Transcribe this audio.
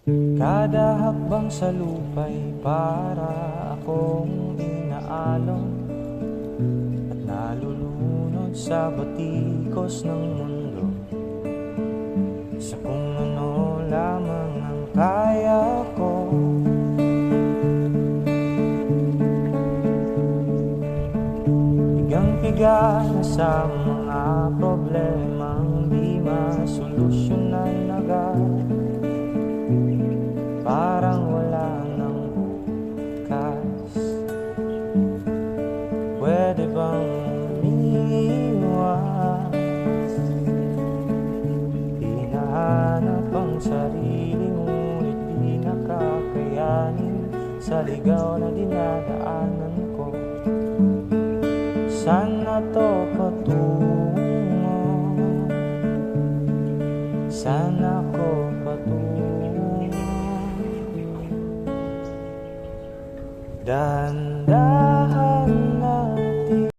Kada hakbang sa lupa'y para akong inaalon at nalulunod sa batikos ng mundo, sa kung ano lamang ang kaya ko. Higang-higa na sa mga problemang di masolusyonan agad, parang wala nang bukas. Pwede bang umiwas? Hinahanap ang sarili ngunit di nakakayanin sa ligaw na dinadaanan ko. Saan na to patungo? Saan ako patungo? Dahan-dahan